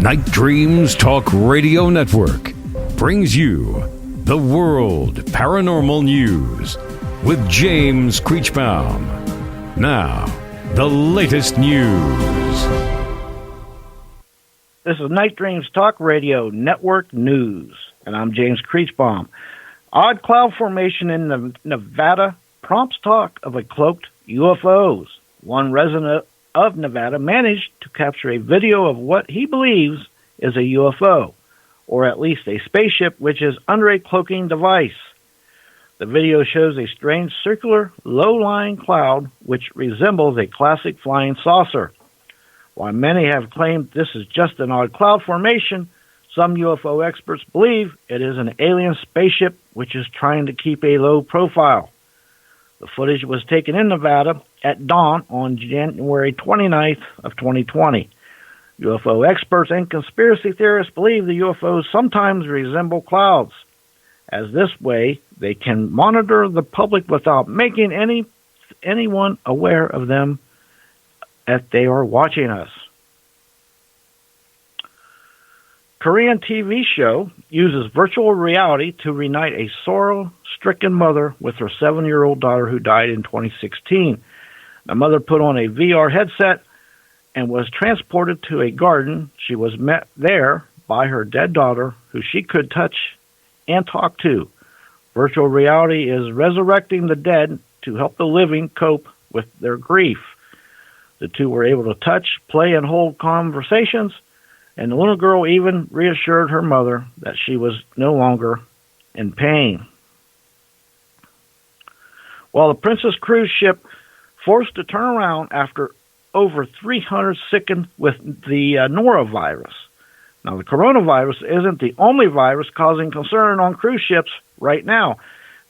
Night Dreams Talk Radio Network brings you the World Paranormal News with James Creechbaum. Now, the latest news. This is Night Dreams Talk Radio Network News, and I'm James Creechbaum. Odd cloud formation in Nevada prompts talk of a cloaked UFOs. One resident of Nevada managed to capture a video of what he believes is a UFO, or at least a spaceship which is under a cloaking device. The video shows a strange circular, low-lying cloud which resembles a classic flying saucer. While many have claimed this is just an odd cloud formation, some UFO experts believe it is an alien spaceship which is trying to keep a low profile. The footage was taken in Nevada at dawn on January 29th of 2020. UFO experts and conspiracy theorists believe the UFOs sometimes resemble clouds, as this way they can monitor the public without making anyone aware of them that they are watching us. Korean TV show uses virtual reality to reunite a sorrow-stricken mother with her 7-year-old daughter who died in 2016. The mother put on a VR headset and was transported to a garden. She was met there by her dead daughter, who she could touch and talk to. Virtual reality is resurrecting the dead to help the living cope with their grief. The two were able to touch, play, and hold conversations, and the little girl even reassured her mother that she was no longer in pain. While the Princess cruise ship forced to turn around after over 300 sickened with the norovirus. Now, the coronavirus isn't the only virus causing concern on cruise ships right now.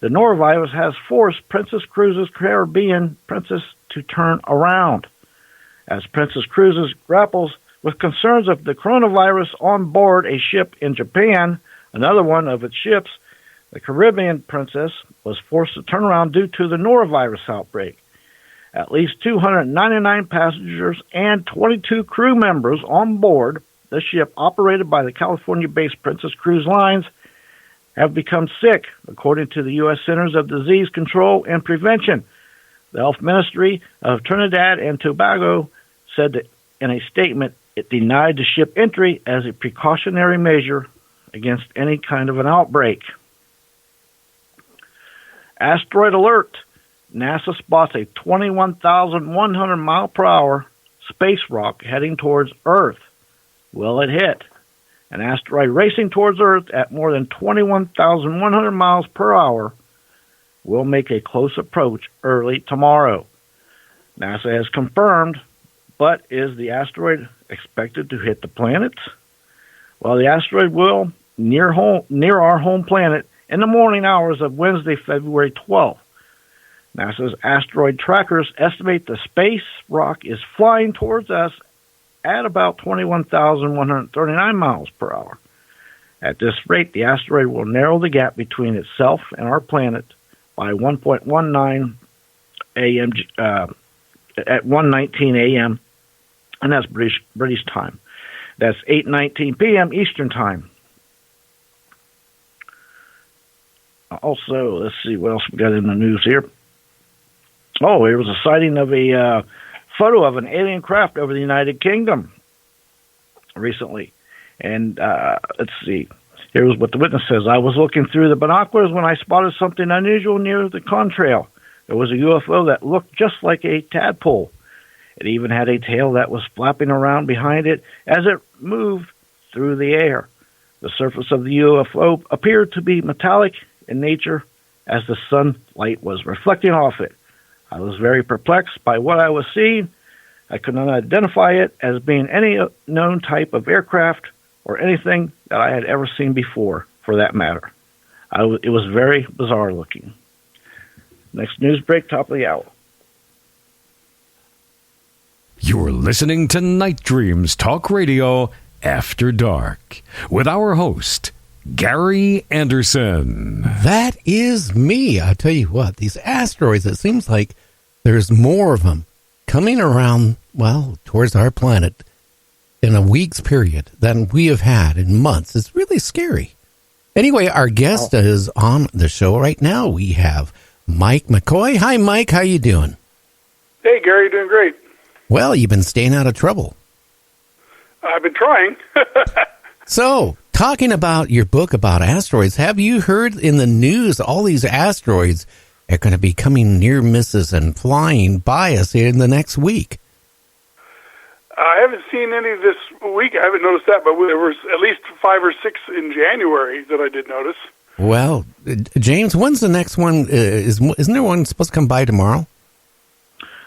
The norovirus has forced Princess Cruises Caribbean Princess to turn around. As Princess Cruises grapples with concerns of the coronavirus on board a ship in Japan, another one of its ships, the Caribbean Princess was forced to turn around due to the norovirus outbreak. At least 299 passengers and 22 crew members on board the ship operated by the California-based Princess Cruise Lines have become sick, according to the U.S. Centers of Disease Control and Prevention. The Health Ministry of Trinidad and Tobago said that in a statement it denied the ship entry as a precautionary measure against any kind of an outbreak. Asteroid alert. NASA spots a 21,100 mile per hour space rock heading towards Earth. Will it hit? An asteroid racing towards Earth at more than 21,100 miles per hour will make a close approach early tomorrow. NASA has confirmed, but is the asteroid expected to hit the planet? Well, the asteroid will near our home planet in the morning hours of Wednesday, February 12th. NASA's asteroid trackers estimate the space rock is flying towards us at about 21,139 miles per hour. At this rate, the asteroid will narrow the gap between itself and our planet by 1.19 a.m. At 1:19 a.m., and that's British time. That's 8:19 p.m. Eastern time. Also, let's see what else we got in the news here. Oh, there was a sighting of a photo of an alien craft over the United Kingdom recently. And let's see. Here's what the witness says. I was looking through the binoculars when I spotted something unusual near the contrail. There was a UFO that looked just like a tadpole. It even had a tail that was flapping around behind it as it moved through the air. The surface of the UFO appeared to be metallic in nature as the sunlight was reflecting off it. I was very perplexed by what I was seeing. I could not identify it as being any known type of aircraft or anything that I had ever seen before, for that matter. It was very bizarre looking. Next news break, top of the hour. You're listening to Night Dreams Talk Radio After Dark with our host, Gary Anderson. That is me. I tell you what, these asteroids, it seems like there's more of them coming around, well, towards our planet in a week's period than we have had in months. It's really scary. Anyway, our guest is on the show right now. We have Mke McCoy. Hi, Mike. How you doing? Hey, Gary. Doing great. Well, you've been staying out of trouble. I've been trying. So, talking about your book about asteroids, have you heard in the news all these asteroids are going to be coming near misses and flying by us here in the next week? I haven't seen any this week. I haven't noticed that, but there was at least 5 or 6 in January that I did notice. Well, James, when's the next one? Isn't there one supposed to come by tomorrow?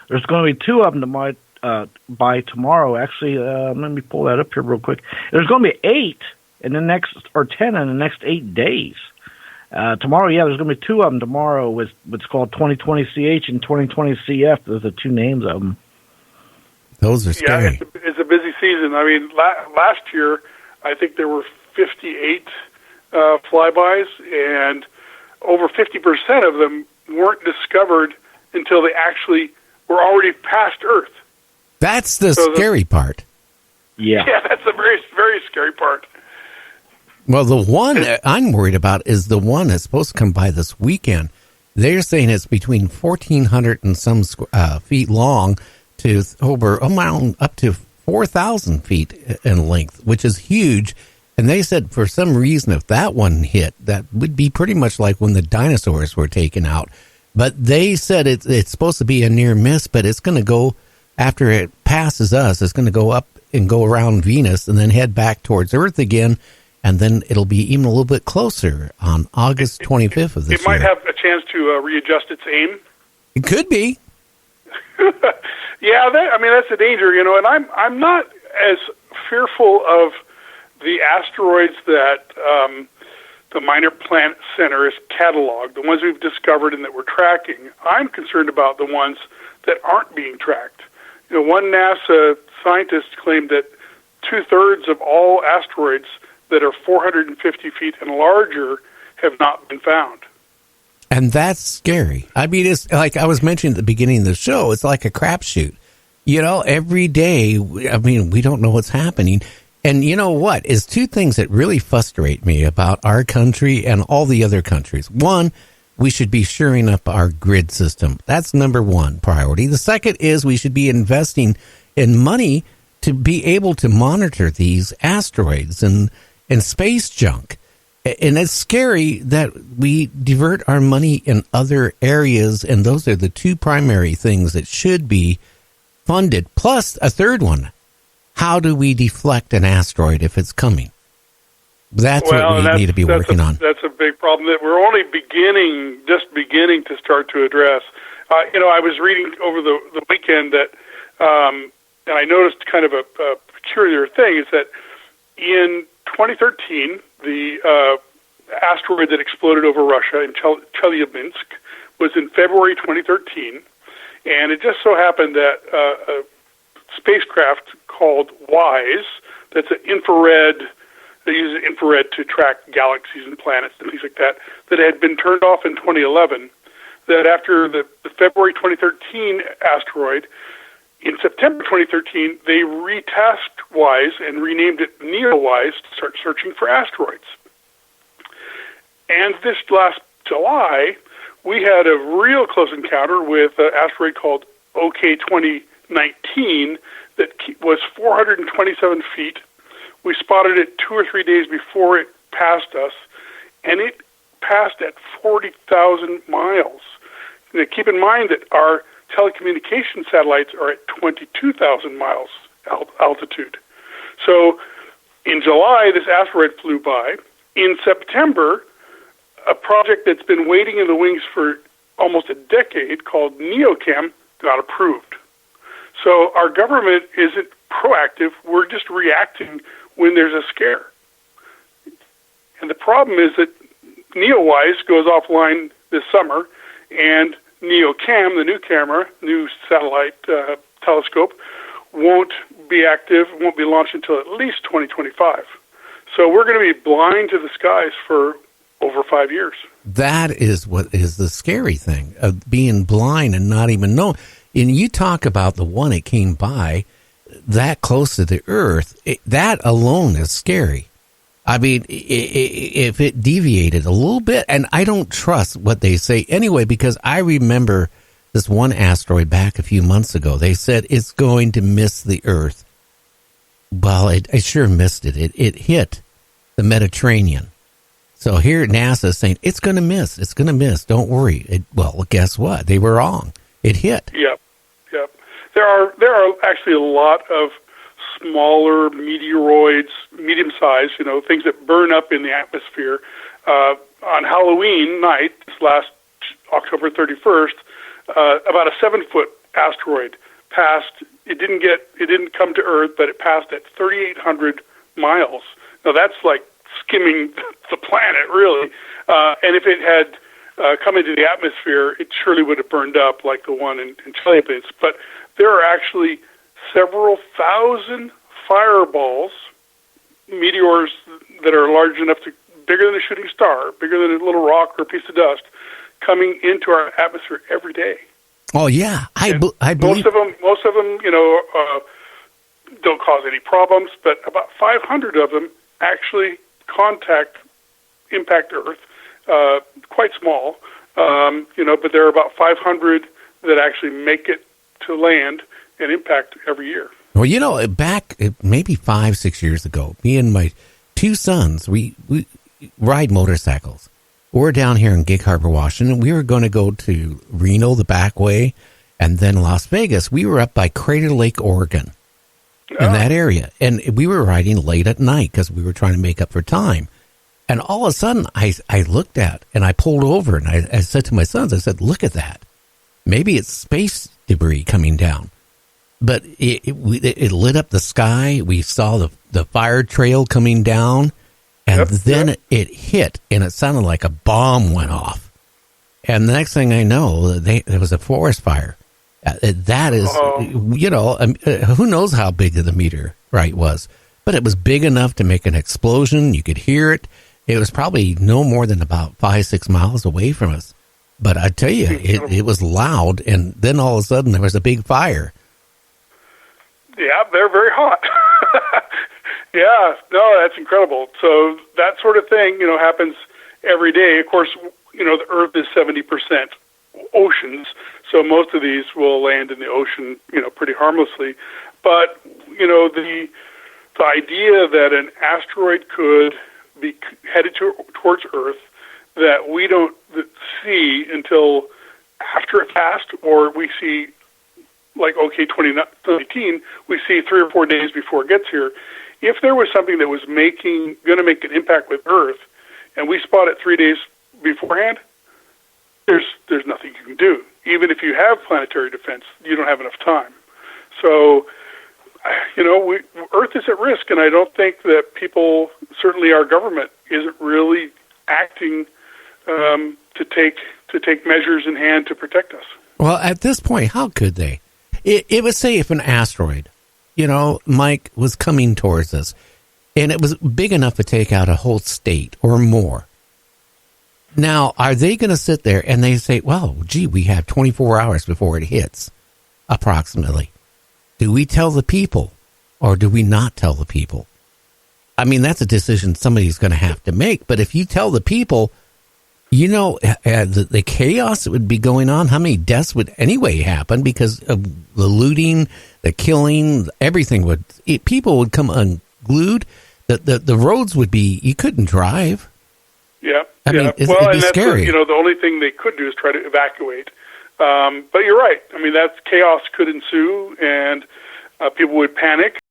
There's going to be 2 of them by tomorrow. Actually, let me pull that up here real quick. There's going to be 8 in the next, or 10 in the next 8 days. Tomorrow, there's going to be 2 of them tomorrow with what's called 2020 CH and 2020 CF. Those are 2 names of them. Those are scary. Yeah, it's a busy season. I mean, last year, I think there were 58 flybys, and over 50% of them weren't discovered until they actually were already past Earth. That's the scary part. Yeah. Yeah, that's a very, very scary part. Well, the one I'm worried about is the one that's supposed to come by this weekend. They're saying it's between 1,400 and some feet long to over up to 4,000 feet in length, which is huge. And they said for some reason, if that one hit, that would be pretty much like when the dinosaurs were taken out. But they said it's supposed to be a near miss, but it's going to go, after it passes us, it's going to go up and go around Venus and then head back towards Earth again. And then it'll be even a little bit closer on August 25th of this year. It might have a chance to readjust its aim. It could be. Yeah, that's the danger, and I'm not as fearful of the asteroids that the Minor Planet Center has cataloged, the ones we've discovered and that we're tracking. I'm concerned about the ones that aren't being tracked. One NASA scientist claimed that 2/3 of all asteroids that are 450 feet and larger have not been found. And that's scary. I mean, it's like I was mentioning at the beginning of the show, it's like a crapshoot. Every day, I mean, we don't know what's happening. And you know what? Is 2 things that really frustrate me about our country and all the other countries. One, we should be shoring up our grid system. That's number 1 priority. The second is we should be investing in money to be able to monitor these asteroids and space junk. And it's scary that we divert our money in other areas, and those are the 2 primary things that should be funded. Plus a third one. How do we deflect an asteroid if it's coming? That's what we need to be working on. That's a big problem that we're only just beginning to start to address. I was reading over the weekend that, and I noticed kind of a peculiar thing, is that in 2013, the asteroid that exploded over Russia in Chelyabinsk was in February 2013, and it just so happened that a spacecraft called WISE, that's an infrared, they use infrared to track galaxies and planets and things like that, that had been turned off in 2011, that after the February 2013 asteroid, in September 2013, they retasked WISE and renamed it NEO-WISE to start searching for asteroids. And this last July, we had a real close encounter with an asteroid called OK 2019 that was 427 feet. We spotted it 2 or 3 days before it passed us, and it passed at 40,000 miles. Now, keep in mind that our telecommunication satellites are at 22,000 miles altitude. So in July, this asteroid flew by. In September, a project that's been waiting in the wings for almost a decade called NeoChem got approved. So our government isn't proactive. We're just reacting when there's a scare. And the problem is that NeoWise goes offline this summer, and NeoCam, the new satellite telescope, won't be active, won't be launched until at least 2025. So we're going to be blind to the skies for over 5 years. That is what is the scary thing, of being blind and not even knowing. And you talk about the one that came by, that close to the Earth, that alone is scary. I mean, if it deviated a little bit, and I don't trust what they say anyway, because I remember this one asteroid back a few months ago. They said it's going to miss the Earth. Well, it sure missed it. It hit the Mediterranean. So here NASA is saying it's going to miss. It's going to miss. Don't worry. Well, guess what? They were wrong. It hit. Yep. There are actually a lot of smaller meteoroids, medium-sized, things that burn up in the atmosphere. On Halloween night, this last October 31st, about a 7-foot asteroid passed. It didn't come to Earth, but it passed at 3,800 miles. Now that's like skimming the planet, really. And if it had come into the atmosphere, it surely would have burned up like the one in Chelyabinsk. But there are actually several thousand fireballs, meteors that are large enough bigger than a shooting star, bigger than a little rock or a piece of dust, coming into our atmosphere every day. Oh yeah, I believe most of them, don't cause any problems, but about 500 of them actually impact Earth. Quite small, but there are about 500 that actually make it to land and impact every year. Well, back maybe 5-6 years ago, me and my two sons, we ride motorcycles. We're down here in Gig Harbor, Washington. We were going to go to Reno, the back way, and then Las Vegas. We were up by Crater Lake, Oregon, in that area. And we were riding late at night because we were trying to make up for time. And all of a sudden, I looked at, and I pulled over, and I said to my sons, I said, look at that. Maybe it's space debris coming down. But it lit up the sky. We saw the fire trail coming down. And then it hit, and it sounded like a bomb went off. And the next thing I know, there was a forest fire. That is, who knows how big the meteorite was. But it was big enough to make an explosion. You could hear it. It was probably no more than about 5-6 miles away from us. But I tell you, it was loud, and then all of a sudden there was a big fire. Yeah, they're very hot. Yeah, no, that's incredible. So that sort of thing, happens every day. Of course, the Earth is 70% oceans, so most of these will land in the ocean, pretty harmlessly. But, the idea that an asteroid could be headed towards Earth that we don't see until after it passed, or we see, like OK 2019, we see 3 or 4 days before it gets here. If there was something that was going to make an impact with Earth, and we spot it 3 days beforehand, there's nothing you can do. Even if you have planetary defense, you don't have enough time. So, Earth is at risk, and I don't think that people, certainly our government, isn't really acting to take measures in hand to protect us. Well, at this point, how could they? It would say if an asteroid, Mike, was coming towards us, and it was big enough to take out a whole state or more. Now, are they going to sit there and they say, well, gee, we have 24 hours before it hits, approximately. Do we tell the people or do we not tell the people? I mean, that's a decision somebody's going to have to make. But if you tell the people, the chaos that would be going on, how many deaths would anyway happen because of the looting, the killing, everything people would come unglued. The roads would be, you couldn't drive. Yeah. I mean, it'd be scary. The only thing they could do is try to evacuate. But you're right. I mean, that chaos could ensue, and people would panic.